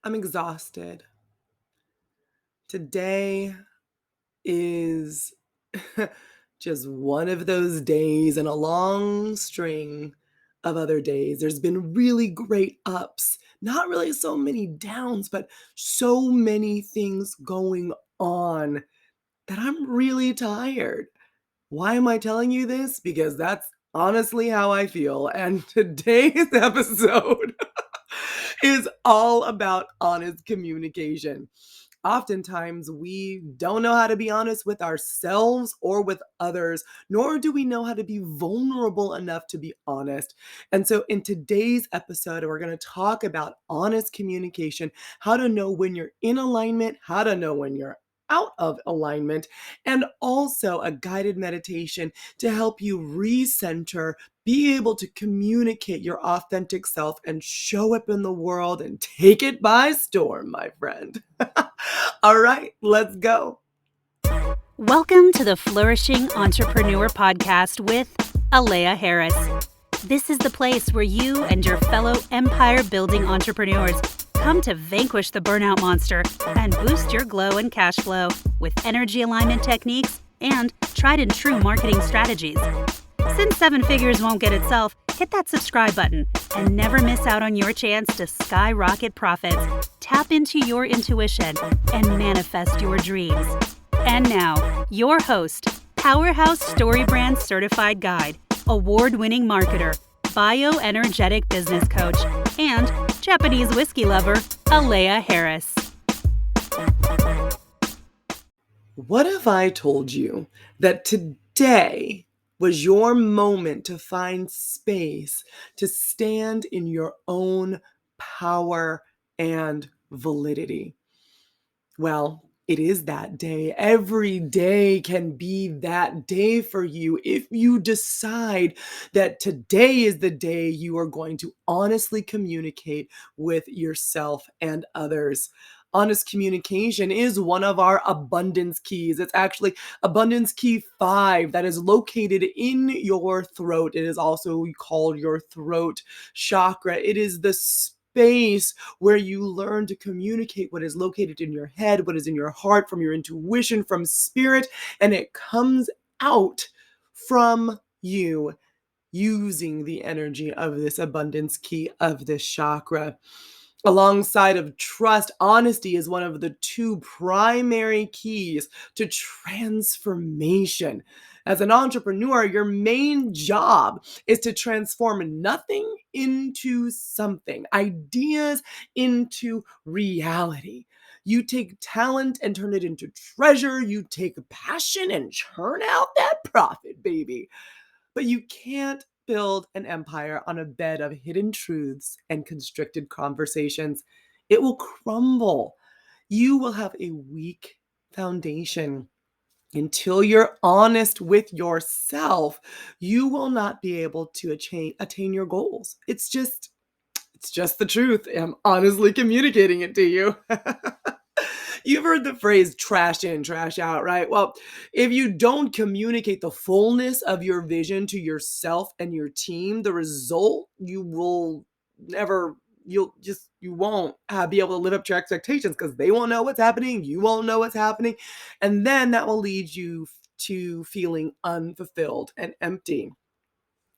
I'm exhausted. Today is just one of those days in a long string of other days. There's been really great ups, not really so many downs, but so many things going on that I'm really tired. Why am I telling you this? Because that's honestly how I feel. And today's episode is all about honest communication. Oftentimes, we don't know how to be honest with ourselves or with others, nor do we know how to be vulnerable enough to be honest. And so, in today's episode, we're going to talk about honest communication, how to know when you're in alignment, how to know when you're out of alignment, and also a guided meditation to help you recenter, be able to communicate your authentic self and show up in the world and take it by storm, my friend. All right, let's go. Welcome to the Flourishing Entrepreneur Podcast with Alea Harris. This is the place where you and your fellow empire-building entrepreneurs come to vanquish the burnout monster and boost your glow and cash flow with energy alignment techniques and tried and true marketing strategies. Since 7 figures won't get itself, hit that subscribe button and never miss out on your chance to skyrocket profits, tap into your intuition, and manifest your dreams. And now, your host, Powerhouse Story Brand Certified Guide, award-winning marketer, BioEnergetic Business Coach, and Japanese whiskey lover, Alea Harris. What if I told you that today was your moment to find space to stand in your own power and validity? Well, it is that day. Every day can be that day for you if you decide that today is the day you are going to honestly communicate with yourself and others. Honest communication is one of our abundance keys. It's actually abundance key 5 that is located in your throat. It is also called your throat chakra. It is the space where you learn to communicate what is located in your head, what is in your heart, from your intuition, from spirit, and it comes out from you using the energy of this abundance key of this chakra. Alongside of trust, honesty is one of the 2 primary keys to transformation. As an entrepreneur, your main job is to transform nothing into something, ideas into reality. You take talent and turn it into treasure. You take passion and churn out that profit, baby. But you can't build an empire on a bed of hidden truths and constricted conversations. It will crumble. You will have a weak foundation. Until you're honest with yourself, you will not be able to attain your goals. It's just the truth. I'm honestly communicating it to you. You've heard the phrase trash in, trash out, right? Well, if you don't communicate the fullness of your vision to yourself and your team, the result you will never, you won't be able to live up to your expectations because they won't know what's happening. You won't know what's happening. And then that will lead you to feeling unfulfilled and empty.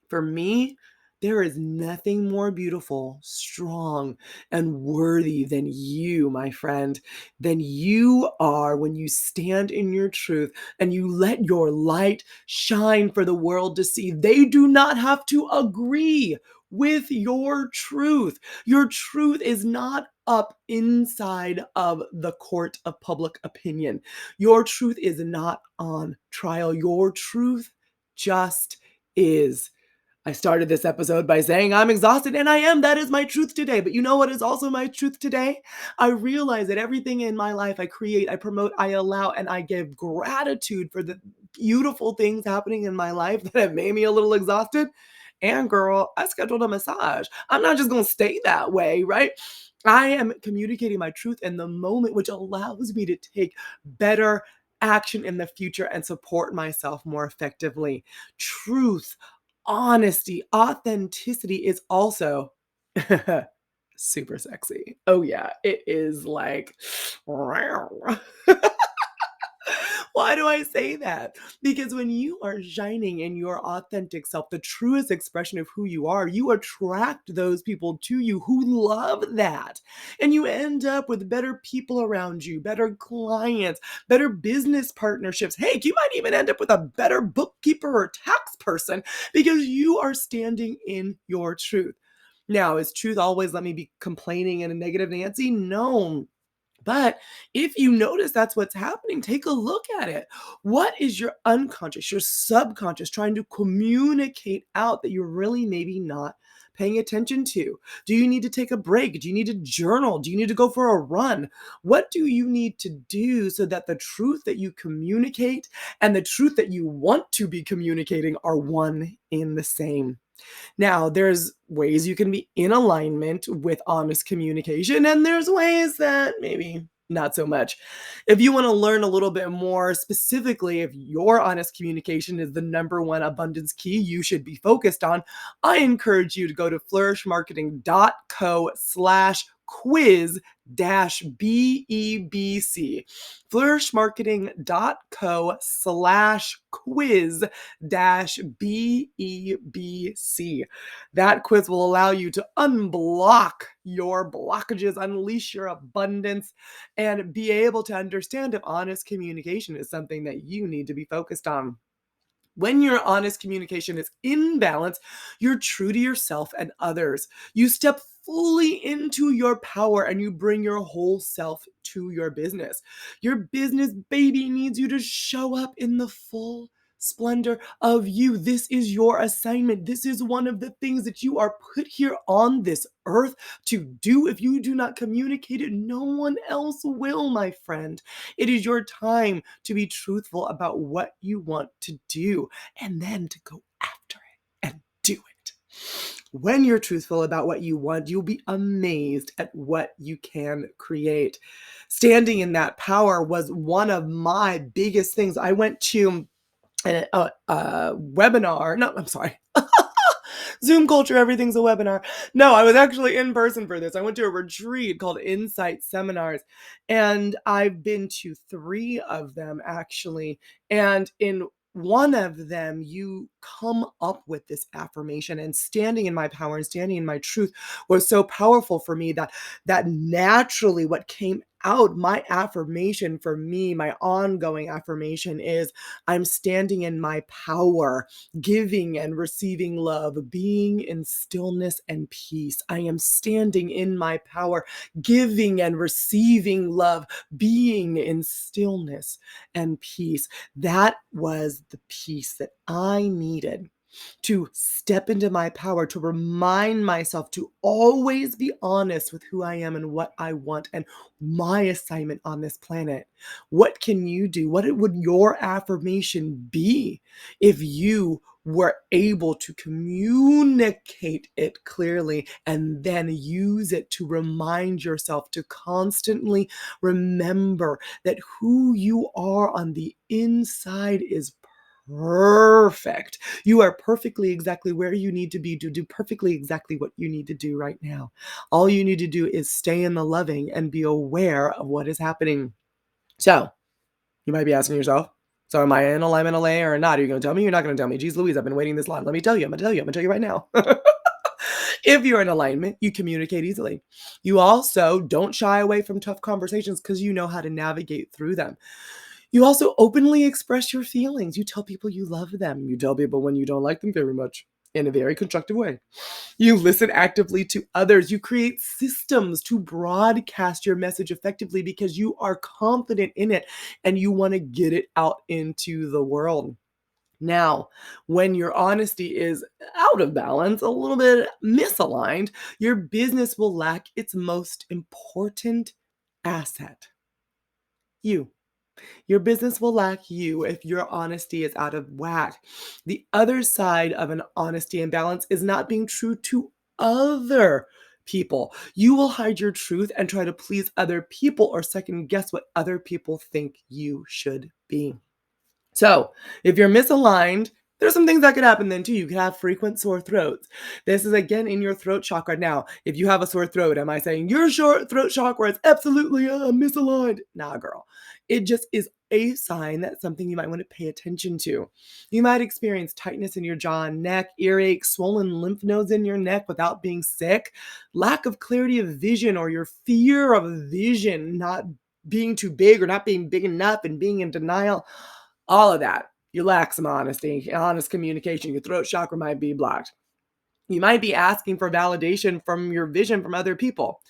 For me, there is nothing more beautiful, strong, and worthy than you, my friend, than you are when you stand in your truth and you let your light shine for the world to see. They do not have to agree with your truth. Your truth is not up inside of the court of public opinion. Your truth is not on trial. Your truth just is. I started this episode by saying I'm exhausted, and I am. That is my truth today. But you know what is also my truth today? I realize that everything in my life I create, I promote, I allow, and I give gratitude for the beautiful things happening in my life that have made me a little exhausted. And girl, I scheduled a massage. I'm not just going to stay that way, right? I am communicating my truth in the moment, which allows me to take better action in the future and support myself more effectively. Truth, honesty, authenticity is also super sexy. Oh yeah, it is like why do I say that? Because when you are shining in your authentic self, the truest expression of who you attract those people to you who love that. And you end up with better people around you, better clients, better business partnerships. Hey, you might even end up with a better bookkeeper or tax person because you are standing in your truth. Now, is truth always let me be complaining and a negative Nancy? No. But if you notice that's what's happening, take a look at it. What is your unconscious, your subconscious trying to communicate out that you're really maybe not paying attention to? Do you need to take a break? Do you need to journal? Do you need to go for a run? What do you need to do so that the truth that you communicate and the truth that you want to be communicating are one in the same? Now, there's ways you can be in alignment with honest communication, and there's ways that maybe not so much. If you want to learn a little bit more specifically, if your honest communication is the number one abundance key you should be focused on, I encourage you to go to flourishmarketing.co/quiz BEBC. flourishmarketing.co/quiz BEBC. That quiz will allow you to unblock your blockages, unleash your abundance, and be able to understand if honest communication is something that you need to be focused on. When your honest communication is in balance, you're true to yourself and others. You step fully into your power and you bring your whole self to your business. Your business baby needs you to show up in the full splendor of you. This is your assignment. This is one of the things that you are put here on this earth to do. If you do not communicate it, no one else will, my friend. It is your time to be truthful about what you want to do and then to go after it and do it. When you're truthful about what you want, you'll be amazed at what you can create. Standing in that power was one of my biggest things. I went to a webinar. No, I'm sorry. Zoom culture, everything's a webinar. No, I was actually in person for this. I went to a retreat called Insight Seminars, and I've been to 3 of them actually. And in one of them, you come up with this affirmation, and standing in my power and standing in my truth was so powerful for me that naturally what came out, my affirmation for me, my ongoing affirmation is I'm standing in my power, giving and receiving love, being in stillness and peace. I am standing in my power, giving and receiving love, being in stillness and peace. That was the peace that I needed to step into my power, to remind myself to always be honest with who I am and what I want and my assignment on this planet. What can you do? What would your affirmation be if you were able to communicate it clearly and then use it to remind yourself to constantly remember that who you are on the inside is perfect. You are perfectly exactly where you need to be to do perfectly exactly what you need to do right now. All you need to do is stay in the loving and be aware of what is happening. So, you might be asking yourself, so am I in alignment, LA, or not? Are you going to tell me? You're not going to tell me. Geez Louise, I've been waiting this long. Let me tell you. I'm going to tell you. I'm going to tell you right now. If you're in alignment, you communicate easily. You also don't shy away from tough conversations because you know how to navigate through them. You also openly express your feelings. You tell people you love them. You tell people when you don't like them very much in a very constructive way. You listen actively to others. You create systems to broadcast your message effectively because you are confident in it and you want to get it out into the world. Now, when your honesty is out of balance, a little bit misaligned, your business will lack its most important asset, you. Your business will lack you if your honesty is out of whack. The other side of an honesty imbalance is not being true to other people. You will hide your truth and try to please other people or second guess what other people think you should be. So, if you're misaligned, There's some things that could happen then too. You could have frequent sore throats. This is again in your throat chakra. Now, if you have a sore throat, am I saying your short throat chakra is absolutely misaligned? Nah, girl. It just is a sign that something you might want to pay attention to. You might experience tightness in your jaw and neck, earache, swollen lymph nodes in your neck without being sick, lack of clarity of vision, or your fear of vision not being too big or not being big enough and being in denial. All of that. You lack some honesty, honest communication. Your throat chakra might be blocked. You might be asking for validation from your vision from other people.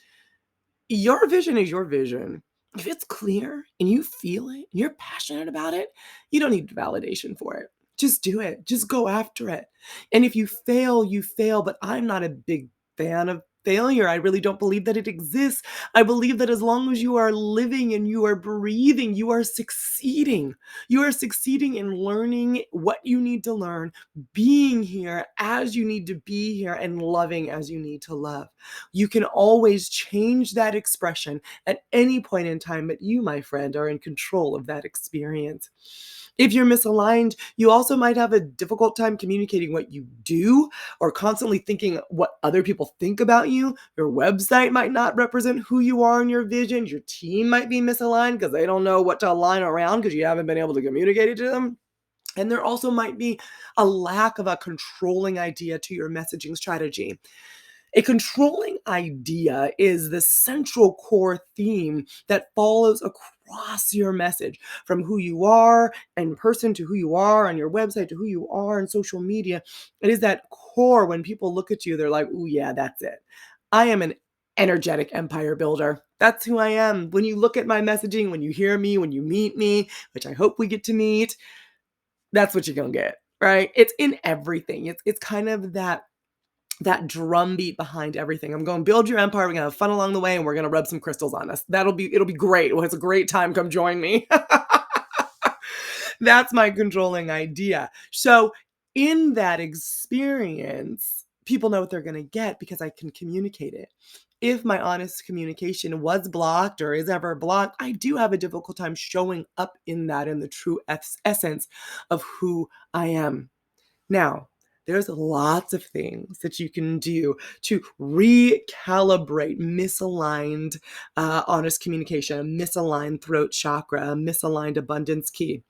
Your vision is your vision. If it's clear and you feel it, and you're passionate about it, you don't need validation for it. Just do it. Just go after it. And if you fail, you fail. But I'm not a big fan of failure. I really don't believe that it exists. I believe that as long as you are living and you are breathing, you are succeeding. You are succeeding in learning what you need to learn, being here as you need to be here, and loving as you need to love. You can always change that expression at any point in time, but you, my friend, are in control of that experience. If you're misaligned, you also might have a difficult time communicating what you do or constantly thinking what other people think about you. Your website might not represent who you are and your vision. Your team might be misaligned because they don't know what to align around because you haven't been able to communicate it to them. And there also might be a lack of a controlling idea to your messaging strategy. A controlling idea is the central core theme that follows across your message, from who you are in person to who you are on your website to who you are in social media. It is that core. When people look at you, they're like, "Oh yeah, that's it. I am an energetic empire builder. That's who I am." When you look at my messaging, when you hear me, when you meet me, which I hope we get to meet, that's what you're gonna get, right? It's in everything. It's kind of that drumbeat behind everything. I'm going to build your empire. We're going to have fun along the way, and we're going to rub some crystals on us. It'll be great. Well, it's a great time. Come join me. That's my controlling idea. So in that experience, people know what they're going to get because I can communicate it. If my honest communication was blocked or is ever blocked, I do have a difficult time showing up in that, in the true essence of who I am. Now, there's lots of things that you can do to recalibrate misaligned honest communication, misaligned throat chakra, misaligned abundance key.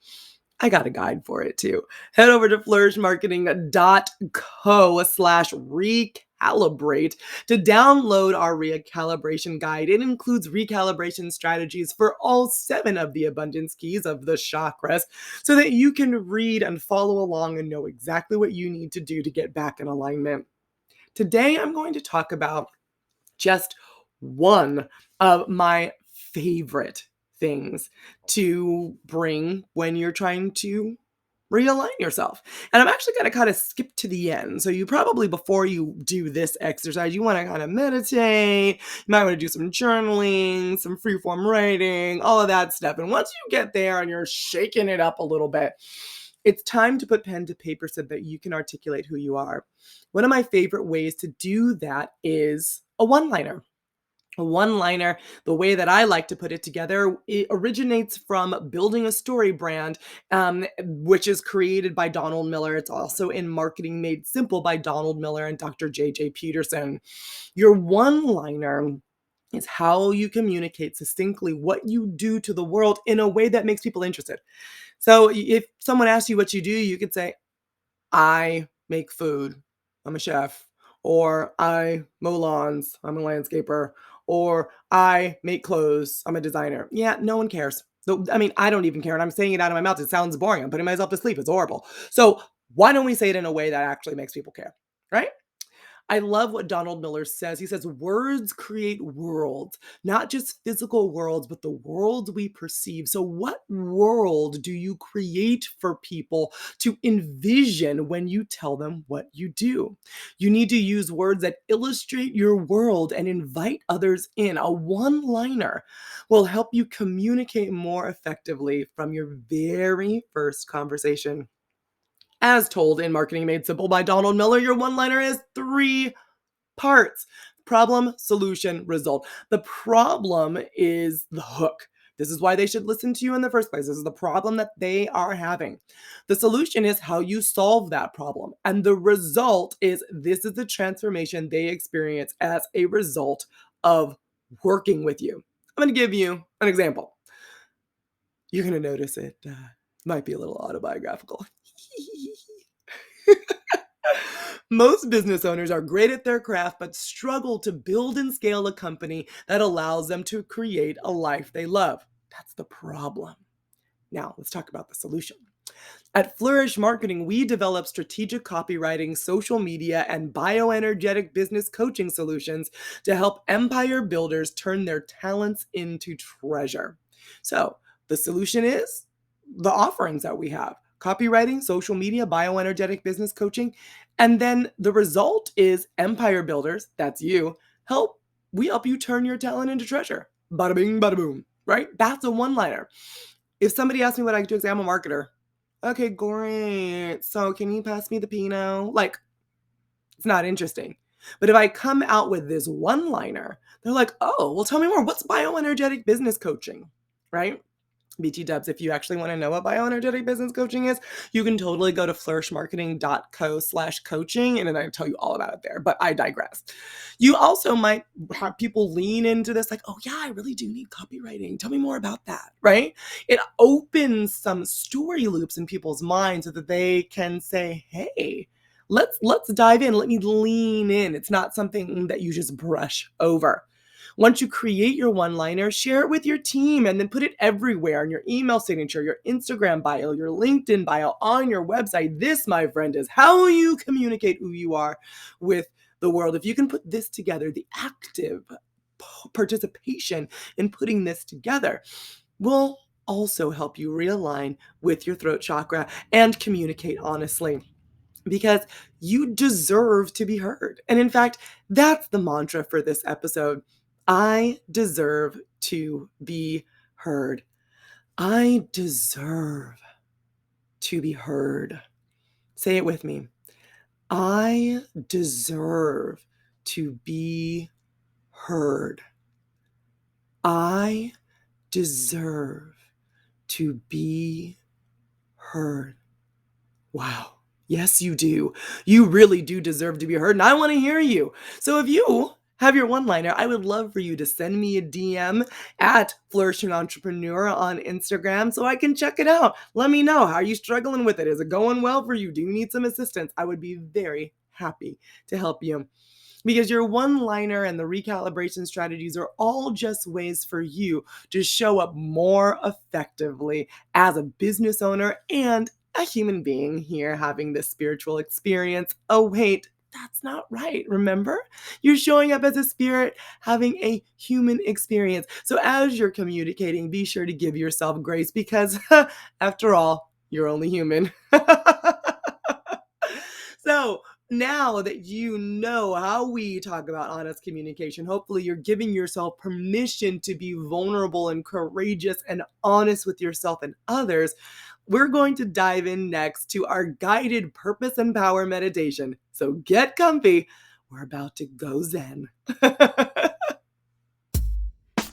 I got a guide for it too. Head over to flourishmarketing.co/recalibrate to download our recalibration guide. It includes recalibration strategies for all 7 of the abundance keys of the chakras so that you can read and follow along and know exactly what you need to do to get back in alignment. Today, I'm going to talk about just one of my favorite things to bring when you're trying to realign yourself. And I'm actually going to kind of skip to the end. So you probably, before you do this exercise, you want to kind of meditate. You might want to do some journaling, some freeform writing, all of that stuff. And once you get there and you're shaking it up a little bit, it's time to put pen to paper so that you can articulate who you are. One of my favorite ways to do that is a one-liner. A one-liner, the way that I like to put it together, it originates from building a story brand, which is created by Donald Miller. It's also in Marketing Made Simple by Donald Miller and Dr. J.J. Peterson. Your one-liner is how you communicate succinctly what you do to the world in a way that makes people interested. So if someone asks you what you do, you could say, "I make food. I'm a chef." Or "I mow lawns. I'm a landscaper." Or "I make clothes. I'm a designer." Yeah, no one cares. I mean, I don't even care. And I'm saying it out of my mouth. It sounds boring. I'm putting myself to sleep. It's horrible. So why don't we say it in a way that actually makes people care? Right? I love what Donald Miller says. He says, words create worlds, not just physical worlds, but the worlds we perceive. So, what world do you create for people to envision when you tell them what you do? You need to use words that illustrate your world and invite others in. A one-liner will help you communicate more effectively from your very first conversation. As told in Marketing Made Simple by Donald Miller, your one-liner is 3 parts: problem, solution, result. The problem is the hook. This is why they should listen to you in the first place. This is the problem that they are having. The solution is how you solve that problem. And the result is this is the transformation they experience as a result of working with you. I'm going to give you an example. You're going to notice it might be a little autobiographical. Most business owners are great at their craft, but struggle to build and scale a company that allows them to create a life they love. That's the problem. Now, let's talk about the solution. At Flourish Marketing, we develop strategic copywriting, social media, and bioenergetic business coaching solutions to help empire builders turn their talents into treasure. So, the solution is the offerings that we have: copywriting, social media, bioenergetic business coaching. And then the result is empire builders, that's you, we help you turn your talent into treasure. Bada bing, bada boom, right? That's a one-liner. If somebody asks me what I do, say I'm a marketer. Okay, great. So can you pass me the Pinot? Like, it's not interesting. But if I come out with this one-liner, they're like, oh, well, tell me more. What's bioenergetic business coaching, right? BT dubs, if you actually want to know what bioenergetic business coaching is, you can totally go to flourishmarketing.co/coaching, and then I tell you all about it there, but I digress. You also might have people lean into this like, oh yeah, I really do need copywriting. Tell me more about that, right? It opens some story loops in people's minds so that they can say, hey, let's dive in. Let me lean in. It's not something that you just brush over. Once you create your one-liner, share it with your team and then put it everywhere in your email signature, your Instagram bio, your LinkedIn bio, on your website. This, my friend, is how you communicate who you are with the world. If you can put this together, the active participation in putting this together will also help you realign with your throat chakra and communicate honestly, because you deserve to be heard. And in fact, that's the mantra for this episode. I deserve to be heard. I deserve to be heard. Say it with me. I deserve to be heard. I deserve to be heard. Wow. Yes, you do. You really do deserve to be heard, and I want to hear you. So if you have your one-liner, I would love for you to send me a DM at Flourishing Entrepreneur on Instagram so I can check it out. Let me know. How are you struggling with it? Is it going well for you? Do you need some assistance? I would be very happy to help you. Because your one-liner and the recalibration strategies are all just ways for you to show up more effectively as a business owner and a human being here having this spiritual experience. Oh, wait, that's not right. Remember? You're showing up as a spirit having a human experience. So as you're communicating, be sure to give yourself grace because after all, you're only human. So now that you know how we talk about honest communication, hopefully you're giving yourself permission to be vulnerable and courageous and honest with yourself and others. We're going to dive in next to our guided purpose and power meditation. So get comfy. We're about to go zen.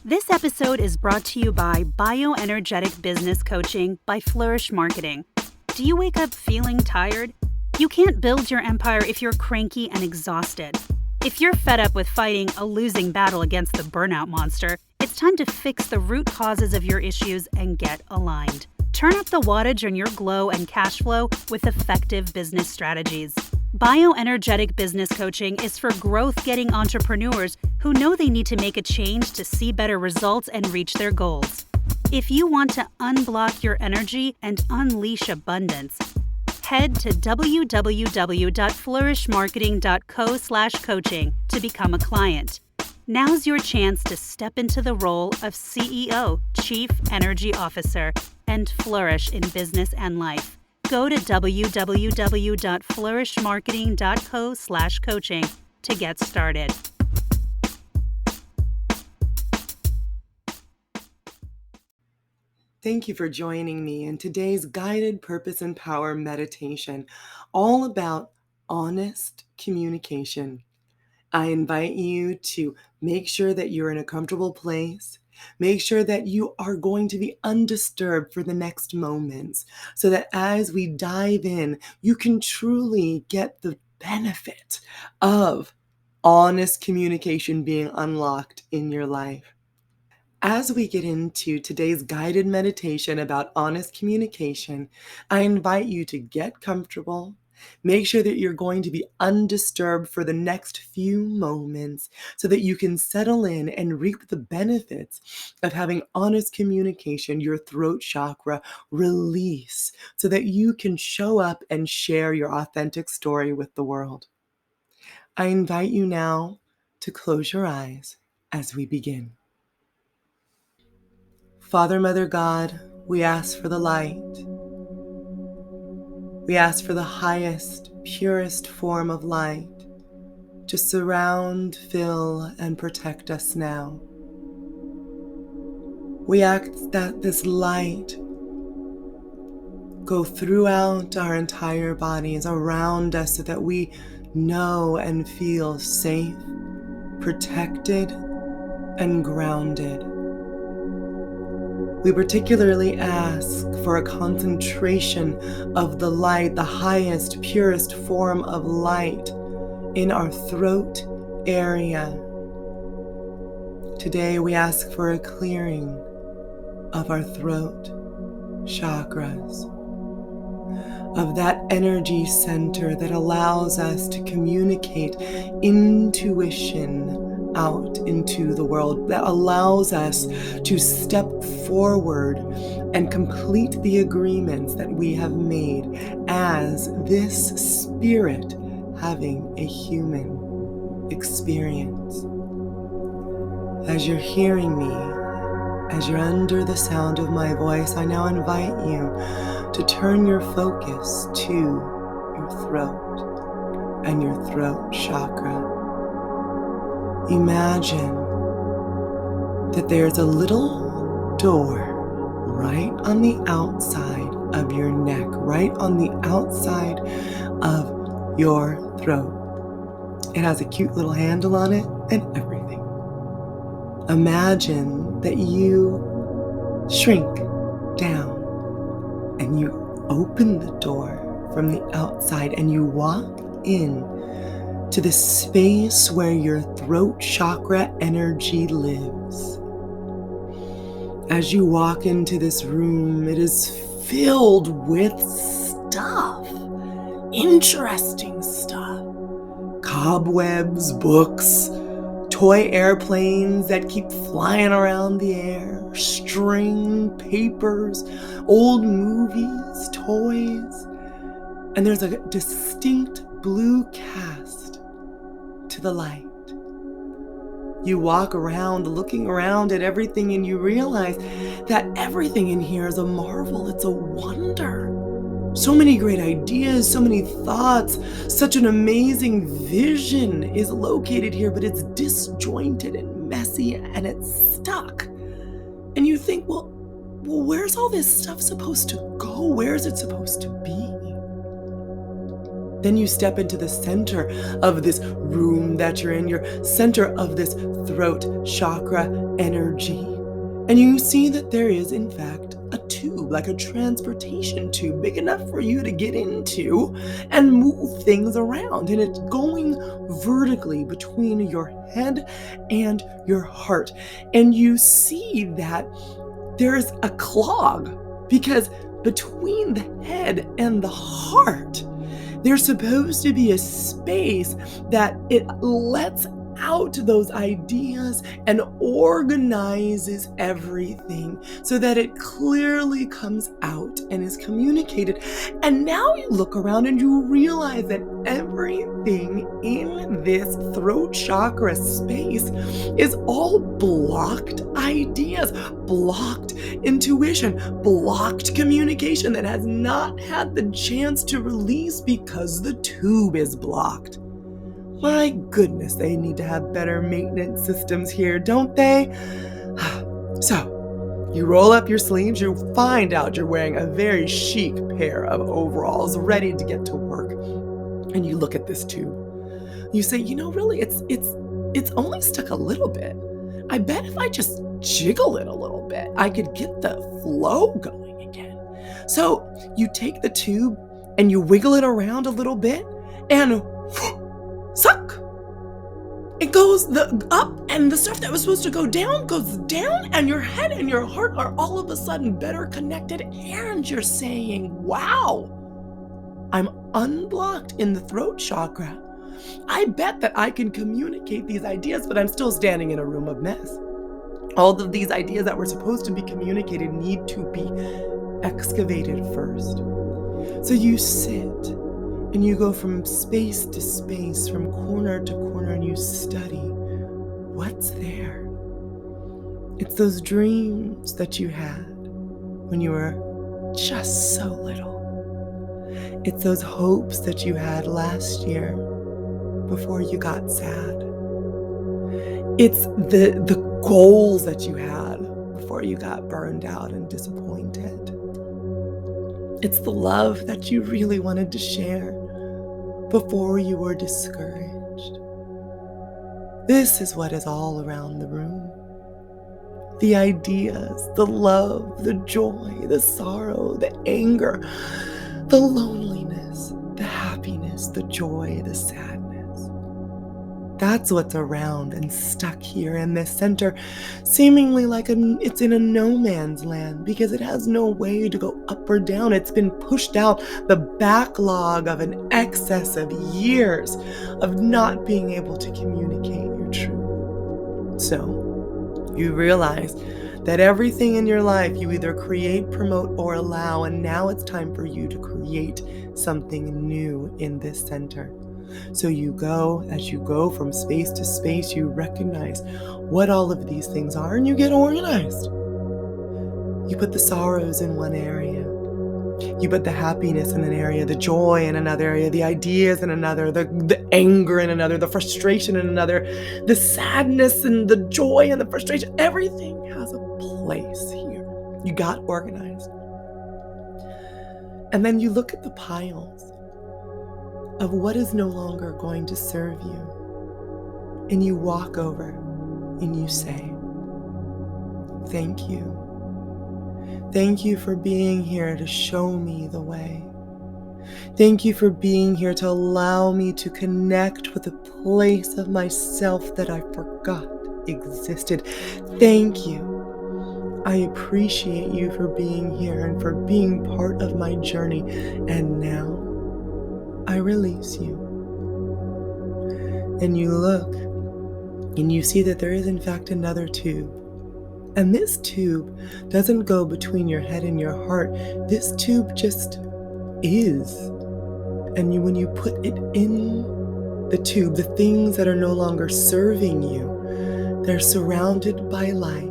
This episode is brought to you by BioEnergetic Business Coaching by Flourish Marketing. Do you wake up feeling tired? You can't build your empire if you're cranky and exhausted. If you're fed up with fighting a losing battle against the burnout monster, it's time to fix the root causes of your issues and get aligned. Turn up the wattage on your glow and cash flow with effective business strategies. BioEnergetic Business Coaching is for growth-getting entrepreneurs who know they need to make a change to see better results and reach their goals. If you want to unblock your energy and unleash abundance, head to www.flourishmarketing.co/coaching to become a client. Now's your chance to step into the role of CEO, Chief Energy Officer, and flourish in business and life. Go to www.flourishmarketing.co/coaching to get started. Thank you for joining me in today's guided purpose and power meditation, all about honest communication. I invite you to make sure that you're in a comfortable place Make sure that you are going to be undisturbed for the next moments so that as we dive in, you can truly get the benefit of honest communication being unlocked in your life. As we get into today's guided meditation about honest communication, I invite you to get comfortable. Make sure that you're going to be undisturbed for the next few moments so that you can settle in and reap the benefits of having honest communication, your throat chakra release, so that you can show up and share your authentic story with the world. I invite you now to close your eyes as we begin. Father, Mother God, we ask for the light. We ask for the highest, purest form of light to surround, fill, and protect us now. We ask that this light go throughout our entire bodies, around us, so that we know and feel safe, protected, and grounded. We particularly ask for a concentration of the light, the highest, purest form of light in our throat area. Today we ask for a clearing of our throat chakras, of that energy center that allows us to communicate intuition out into the world, that allows us to step forward and complete the agreements that we have made as this spirit having a human experience. As you're hearing me, as you're under the sound of my voice, I now invite you to turn your focus to your throat and your throat chakra. Imagine that there's a little door right on the outside of your neck, right on the outside of your throat. It has a cute little handle on it and everything. Imagine that you shrink down and you open the door from the outside and you walk in to the space where your throat chakra energy lives. As you walk into this room, it is filled with stuff, interesting stuff. Cobwebs, books, toy airplanes that keep flying around the air, string, papers, old movies, toys, and there's a distinct blue cast to the light. You walk around looking around at everything and you realize that everything in here is a marvel. It's a wonder. So many great ideas, so many thoughts, such an amazing vision is located here, but it's disjointed and messy and it's stuck. And you think, well, where's all this stuff supposed to go? Where is it supposed to be? Then you step into the center of this room that you're in, your center of this throat chakra energy. And you see that there is, in fact, a tube, like a transportation tube, big enough for you to get into and move things around. And it's going vertically between your head and your heart. And you see that there's a clog because between the head and the heart, there's supposed to be a space that it lets out those ideas and organizes everything so that it clearly comes out and is communicated. And now you look around and you realize that everything in this throat chakra space is all blocked ideas, blocked intuition, blocked communication that has not had the chance to release because the tube is blocked. My goodness, they need to have better maintenance systems here, don't they? So, you roll up your sleeves, you find out you're wearing a very chic pair of overalls, ready to get to work. And you look at this tube. You say, really, it's only stuck a little bit. I bet if I just jiggle it a little bit. I could get the flow going again. So you take the tube and you wiggle it around a little bit and suck. It goes up, and the stuff that was supposed to go down goes down, and your head and your heart are all of a sudden better connected, and you're saying, wow, I'm unblocked in the throat chakra. I bet that I can communicate these ideas, but I'm still standing in a room of mess. All of these ideas that were supposed to be communicated need to be excavated first. So you sit and you go from space to space, from corner to corner, and you study what's there. It's those dreams that you had when you were just so little. It's those hopes that you had last year before you got sad. It's the goals that you had before you got burned out and disappointed. It's the love that you really wanted to share before you were discouraged. This is what is all around the room. The ideas, the love, the joy, the sorrow, the anger, the loneliness, the happiness, the joy, the sadness. That's what's around and stuck here in this center, seemingly like it's in a no man's land because it has no way to go up or down. It's been pushed out, the backlog of an excess of years of not being able to communicate your truth. So you realize that everything in your life you either create, promote, or allow, and now it's time for you to create something new in this center. So as you go from space to space, you recognize what all of these things are and you get organized. You put the sorrows in one area. You put the happiness in an area, the joy in another area, the ideas in another, the anger in another, the frustration in another, the sadness and the joy and the frustration. Everything has a place here. You got organized. And then you look at the piles of what is no longer going to serve you. And you walk over and you say, thank you. Thank you for being here to show me the way. Thank you for being here to allow me to connect with a place of myself that I forgot existed. Thank you. I appreciate you for being here and for being part of my journey. And now, I release you. And you look and you see that there is in fact another tube. And this tube doesn't go between your head and your heart. This tube just is. And when you put it in the tube, the things that are no longer serving you, they're surrounded by light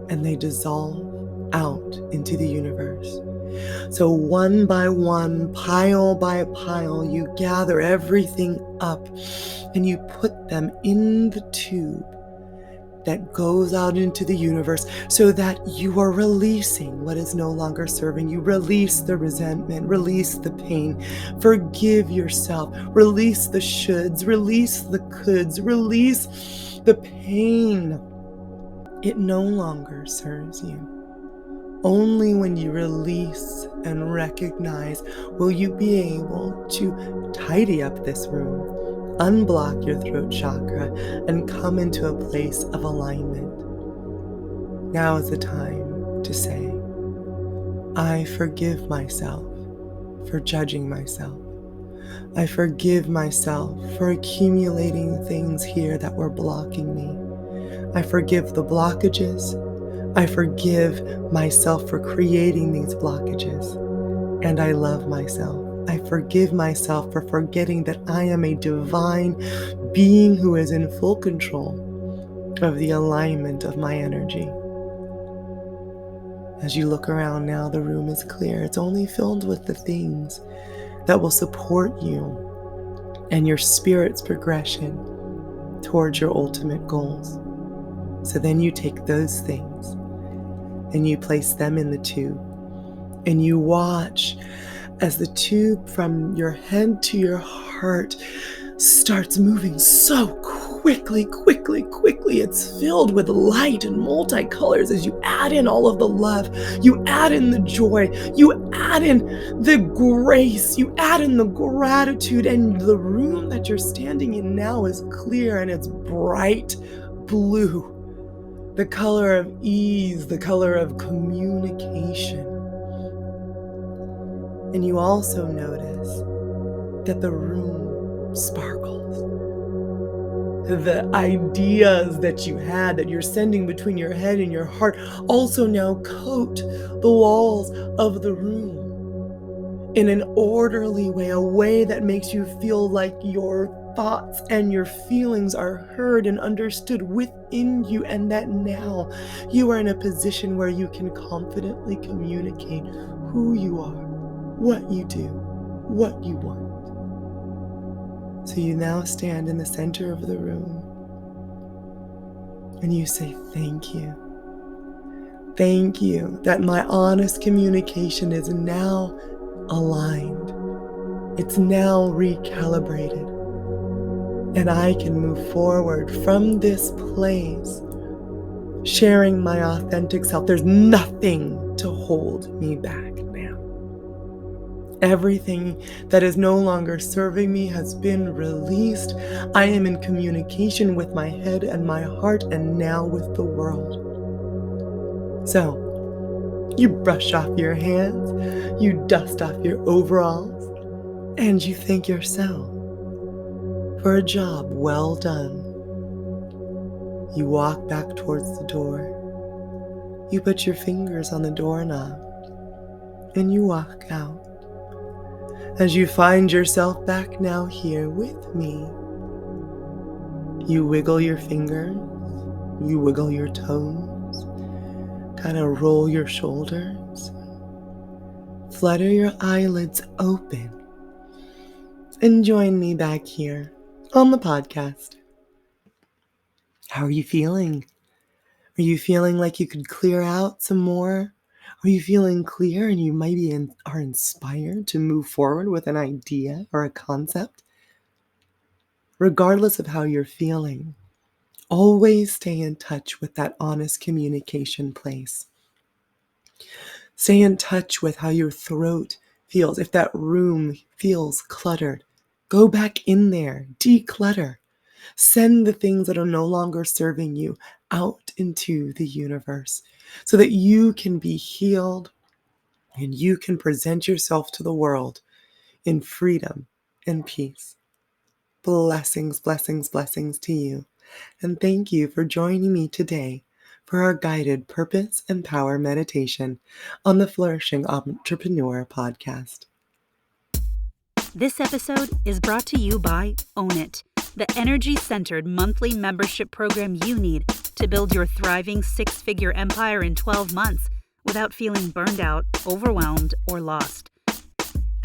and they dissolve out into the universe. So one by one, pile by pile, you gather everything up and you put them in the tube that goes out into the universe so that you are releasing what is no longer serving you. Release the resentment, release the pain, forgive yourself, release the shoulds, release the coulds, release the pain. It no longer serves you. Only when you release and recognize will you be able to tidy up this room, unblock your throat chakra, and come into a place of alignment. Now is the time to say, I forgive myself for judging myself. I forgive myself for accumulating things here that were blocking me. I forgive the blockages. I forgive myself for creating these blockages. And I love myself. I forgive myself for forgetting that I am a divine being who is in full control of the alignment of my energy. As you look around now, the room is clear. It's only filled with the things that will support you and your spirit's progression towards your ultimate goals. So then you take those things and you place them in the tube and you watch as the tube from your head to your heart starts moving so quickly, it's filled with light and multicolors as you add in all of the love, you add in the joy, you add in the grace, you add in the gratitude, and the room that you're standing in now is clear and it's bright blue, the color of ease, the color of communication. And you also notice that the room sparkles. The ideas that you had that you're sending between your head and your heart also now coat the walls of the room in an orderly way, a way that makes you feel like your thoughts and your feelings are heard and understood within you, and that now you are in a position where you can confidently communicate who you are, what you do, what you want. So you now stand in the center of the room and you say, thank you. Thank you that my honest communication is now aligned. It's now recalibrated. And I can move forward from this place, sharing my authentic self. There's nothing to hold me back now. Everything that is no longer serving me has been released. I am in communication with my head and my heart, and now with the world. So, you brush off your hands, you dust off your overalls, and you thank yourself for a job well done. You walk back towards the door. You put your fingers on the doorknob, and you walk out. As you find yourself back now here with me, you wiggle your fingers, you wiggle your toes, kind of roll your shoulders, flutter your eyelids open, and join me back here on the podcast. How are you feeling? Are you feeling like you could clear out some more? Are you feeling clear and you maybe are inspired to move forward with an idea or a concept? Regardless of how you're feeling, always stay in touch with that honest communication place. Stay in touch with how your throat feels. If that room feels cluttered, go back in there, declutter. Send the things that are no longer serving you out into the universe so that you can be healed and you can present yourself to the world in freedom and peace. Blessings, blessings, blessings to you. And thank you for joining me today for our guided purpose and power meditation on the Flourishing Entrepreneur podcast. This episode is brought to you by Own It, the energy-centered monthly membership program you need to build your thriving six-figure empire in 12 months without feeling burned out, overwhelmed, or lost.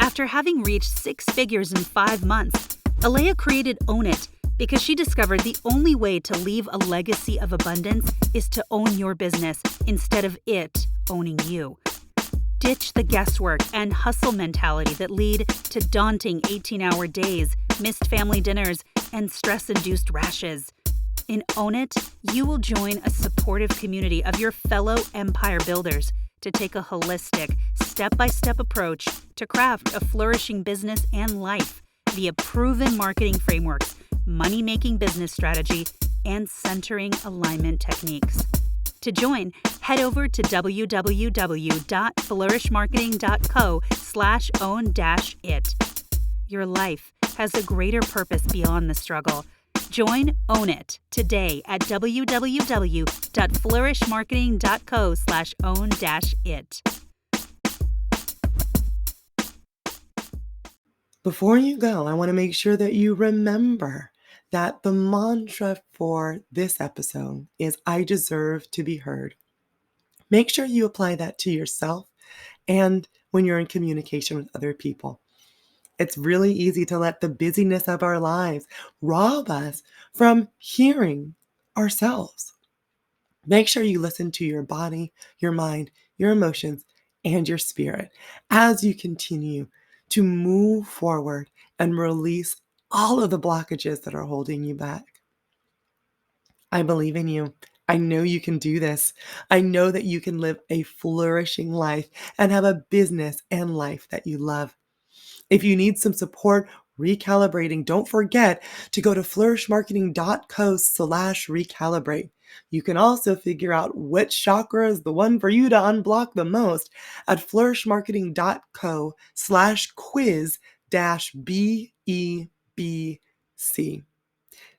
After having reached six figures in 5 months, Alea created Own It because she discovered the only way to leave a legacy of abundance is to own your business instead of it owning you. Ditch the guesswork and hustle mentality that lead to daunting 18-hour days, missed family dinners, and stress-induced rashes. In Own It, you will join a supportive community of your fellow empire builders to take a holistic, step-by-step approach to craft a flourishing business and life via proven marketing frameworks, money-making business strategy, and centering alignment techniques. To join, head over to www.flourishmarketing.co/own-it. Your life has a greater purpose beyond the struggle. Join Own It today at www.flourishmarketing.co/own-it. Before you go, I want to make sure that you remember that the mantra for this episode is I deserve to be heard. Make sure you apply that to yourself and when you're in communication with other people. It's really easy to let the busyness of our lives rob us from hearing ourselves. Make sure you listen to your body, your mind, your emotions, and your spirit as you continue to move forward and release all of the blockages that are holding you back. I believe in you. I know you can do this. I know that you can live a flourishing life and have a business and life that you love. If you need some support recalibrating, don't forget to go to flourishmarketing.co/recalibrate. You can also figure out which chakra is the one for you to unblock the most at flourishmarketing.co/quiz-BEBC.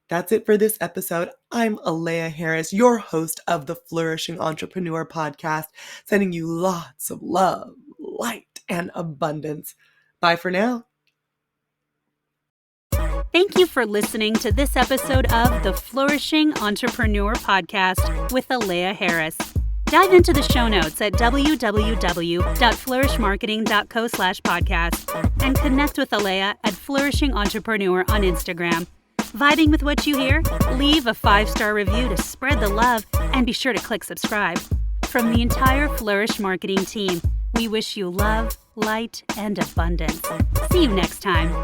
That's it for this episode. I'm Alea Harris, your host of the Flourishing Entrepreneur Podcast, sending you lots of love, light, and abundance. Bye for now. Thank you for listening to this episode of the Flourishing Entrepreneur Podcast with Alea Harris. Dive into the show notes at www.flourishmarketing.co/podcast and connect with Alea at Flourishing Entrepreneur on Instagram. Vibing with what you hear? Leave a 5-star review to spread the love and be sure to click subscribe. From the entire Flourish Marketing team, we wish you love, light, and abundance. See you next time.